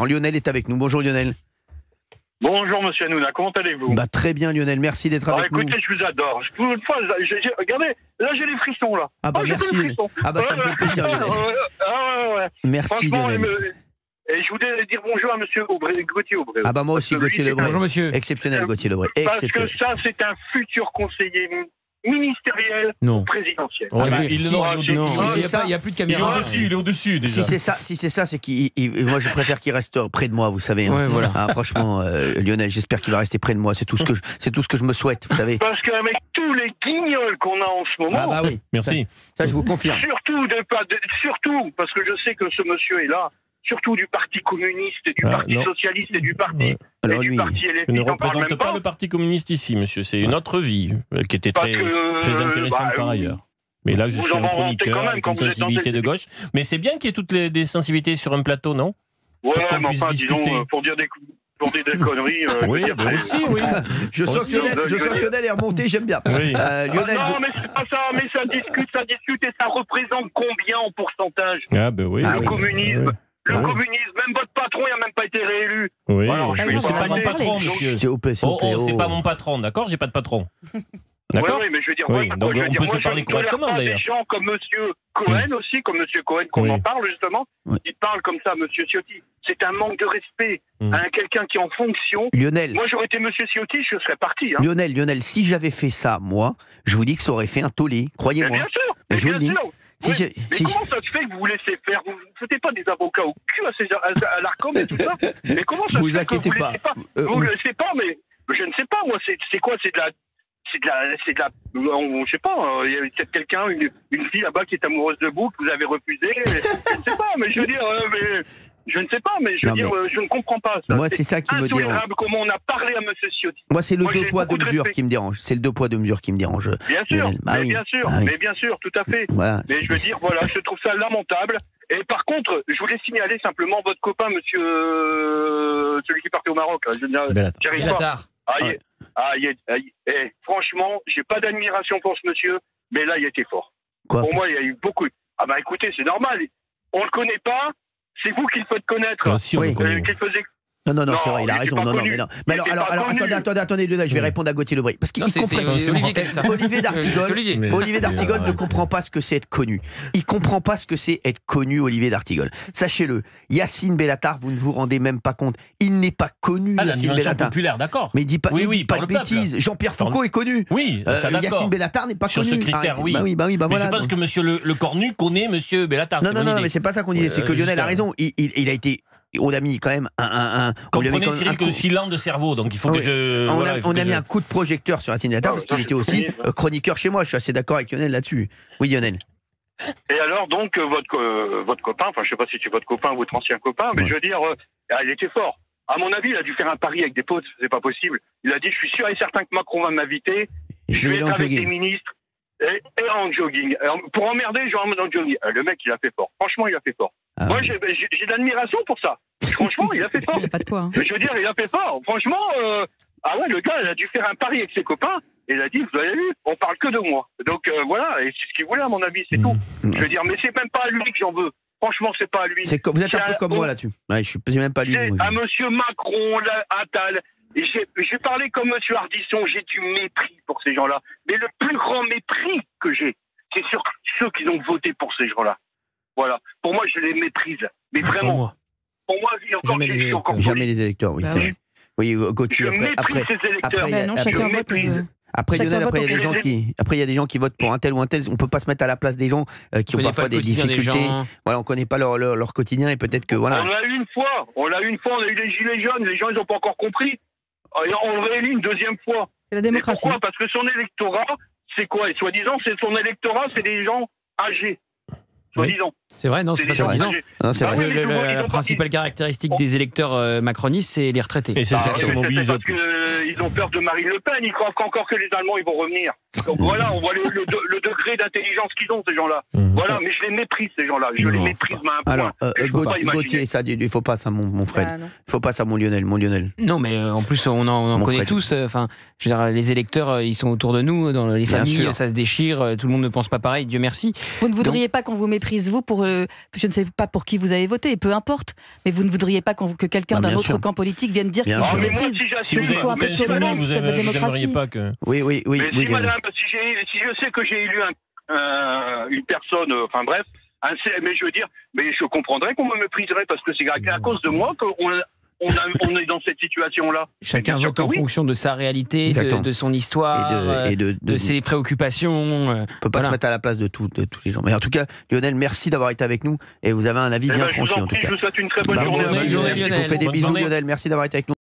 Lionel est avec nous. Bonjour Lionel. Bonjour Monsieur Hanouna, comment allez-vous? Très bien Lionel, merci d'être avec nous. Écoutez, je vous adore. Une fois, regardez, là j'ai les frissons là. Merci. Ça me fait plaisir Lionel. Ouais. Merci Lionel. Et je voulais dire bonjour à Monsieur Gauthier Aubray. Moi aussi Gauthier Lebray. Bonjour monsieur. Exceptionnel Gauthier Lebray. Parce que ça, c'est un futur conseiller ministériel ou présidentiel. Il n'y n'y a plus de caméra. Il est au-dessus déjà. Si c'est ça, c'est moi je préfère qu'il reste près de moi, vous savez. Ouais, voilà. Franchement, Lionel, j'espère qu'il va rester près de moi. C'est tout ce que je me souhaite, vous savez. Parce qu'avec tous les guignols qu'on a en ce moment, oui, merci. Ça je vous confirme. Surtout parce que je sais que ce monsieur est là. Surtout du Parti communiste, et du Parti socialiste et du Parti LFI. Je ne représente pas le Parti communiste ici, monsieur. C'est une autre vie qui était très intéressante par ailleurs. Mais là, je suis un chroniqueur avec une sensibilité de gauche. Mais c'est bien qu'il y ait toutes des sensibilités sur un plateau, non? Ouais, mais enfin, disons, pour dire des conneries. Oui, aussi, oui. Je sens que Lionel est remonté, j'aime bien. Oui. Lionel, non, mais c'est pas ça, mais ça discute, et ça représente combien en pourcentage? Le communisme. Le communisme, même votre patron, il n'a même pas été réélu. Oui, c'est pas mon patron, monsieur. C'est pas mon patron, d'accord? J'ai pas de patron. D'accord? Oui, mais je veux dire, donc on peut se parler correctement d'ailleurs. Des gens comme monsieur Cohen aussi, comme monsieur Cohen, qu'on en parle justement, il parle comme ça, monsieur Ciotti. C'est un manque de respect à quelqu'un qui est en fonction. Lionel. Moi, j'aurais été monsieur Ciotti, je serais parti. Lionel, si j'avais fait ça, moi, je vous dis que ça aurait fait un tollé, croyez-moi. Mais bien sûr, mais je vous le dis. Mais comment ça se fait que vous vous laissez faire? Vous ne foutez pas des avocats au cul à l'Arcom et tout ça? Mais comment ça se fait que vous ne laissez pas? Vous ne laissez pas, mais je ne sais pas, moi, c'est quoi? C'est de la... je sais pas, il y a peut-être quelqu'un, une fille là-bas qui est amoureuse de vous, que vous avez refusé. Je ne sais pas, mais je veux dire... Je ne sais pas, mais je ne comprends pas ça. Moi, c'est ça qui me dérange. Comment on a parlé à M. Ciotti. Moi, c'est le 2 poids 2 mesures qui me dérange. C'est le 2 poids 2 mesures qui me dérange. Bien sûr, mais bien sûr, tout à fait. Voilà. Mais je veux dire, voilà, je trouve ça lamentable. Et par contre, je voulais signaler simplement votre copain, monsieur, celui qui partait au Maroc. Bellatar. Franchement, j'ai pas d'admiration pour ce monsieur, mais là, il était fort. Pour moi, il y a eu beaucoup. Écoutez, c'est normal. On le connaît pas. C'est vous qui le faites connaître. Si, on le connaît. Non, c'est vrai, il a raison. Mais alors, attendez, Lionel, je vais répondre à Gauthier Lebray. Parce qu'il comprend. Olivier d'Artigol ne comprend pas ce que c'est être connu. Il comprend pas ce que c'est être connu, Olivier d'Artigol. Sachez-le, Yacine Bellatar, vous ne vous rendez même pas compte. Il n'est pas connu, Yacine Bellatar. Populaire, d'accord. Mais dis pas de bêtises. Jean-Pierre Foucault est connu. Oui, ça d'accord. Yacine Bellatar n'est pas connu. Sur ce critère, oui. Mais je pense que monsieur le Cornu connaît monsieur Bellatar. Non, mais c'est pas ça qu'on disait. C'est que Lionel a raison. Il a été... On a mis quand même Comprenez, Cyril, que je suis lent de cerveau, donc il faut que je... On a mis un coup de projecteur sur Yacine Bellatar parce qu'il était aussi chroniqueur chez moi. Je suis assez d'accord avec Lionel là-dessus. Oui, Lionel. Et alors, donc, votre copain, enfin, je sais pas si c'est votre copain ou votre ancien copain, mais je veux dire, il était fort. À mon avis, il a dû faire un pari avec des potes, c'est pas possible. Il a dit, je suis sûr et certain que Macron va m'inviter, je vais être avec des ministres, et en jogging. Alors, pour emmerder, je vais en jogging. Le mec, il a fait fort. Franchement, il a fait fort. Moi, j'ai de l'admiration pour ça. Franchement, il a fait fort. Il n'y a pas de quoi. Je veux dire, il a fait fort. Franchement, le gars, il a dû faire un pari avec ses copains. Et il a dit, vous avez vu, on parle que de moi. Donc voilà, et c'est ce qu'il voulait, à mon avis, c'est tout. Je veux dire, mais c'est même pas à lui que j'en veux. Franchement, c'est pas à lui. Vous êtes un peu comme moi là-dessus. Ouais, je suis même pas lui. C'est à monsieur Macron, Attal. J'ai parlé comme monsieur Ardisson, j'ai du mépris pour ces gens-là. Mais le plus grand mépris que j'ai, c'est sur ceux qui ont voté pour ces gens-là. Voilà. Pour moi, je les méprise. Mais vraiment. Pour moi, il y a encore jamais les électeurs, oui, c'est vrai. Oui, Gauthier, après, Lionel, il y a des gens qui votent pour un tel ou un tel. On peut pas se mettre à la place des gens qui ont parfois des difficultés. Voilà, on connaît pas leur quotidien et peut-être que voilà. On l'a eu une fois, on a eu les gilets jaunes. Les gens, ils ont pas encore compris. On le réélit une deuxième fois. C'est la démocratie. Pourquoi? Parce que son électorat, c'est quoi? Et soi-disant, son électorat, c'est des gens âgés. Soi-disant. C'est vrai, non, c'est pas soi-disant. La la principale caractéristique des électeurs macronistes, c'est les retraités. Et c'est ça qui se mobilise parce qu'ils ont peur de Marine Le Pen, ils croient encore que les Allemands ils vont revenir. Donc voilà, on voit le degré d'intelligence qu'ils ont, ces gens-là. Voilà, mais je les méprise, ces gens-là. Je les méprise, mais à un point. Alors, Gauthier, ça, il faut pas ça, mon frère. Il faut pas ça, mon Lionel. Non, mais en plus, on en connaît tous. Enfin, je veux dire, les électeurs, ils sont autour de nous, dans les familles, ça se déchire, tout le monde ne pense pas pareil, Dieu merci. Vous ne voudriez pas qu'on vous méprise méprise, vous, pour... je ne sais pas pour qui vous avez voté, peu importe, mais vous ne voudriez pas que quelqu'un d'un autre camp politique vienne dire qu'il vous méprise. Si vous avez un peu de tolérance, c'est de la démocratie. Pas que... Oui. Mais madame, si je sais que j'ai élu une personne, enfin bref, mais je veux dire, mais je comprendrais qu'on me mépriserait parce que c'est à cause de moi qu'on est dans cette situation-là. Chacun vote en fonction de sa réalité, de son histoire, et de ses préoccupations. On ne peut pas se mettre à la place de tous les gens. Mais en tout cas, Lionel, merci d'avoir été avec nous et vous avez un avis bien tranché en tout cas. Je vous souhaite une très bonne journée. Je vous fais des bisous, Lionel. Merci d'avoir été avec nous.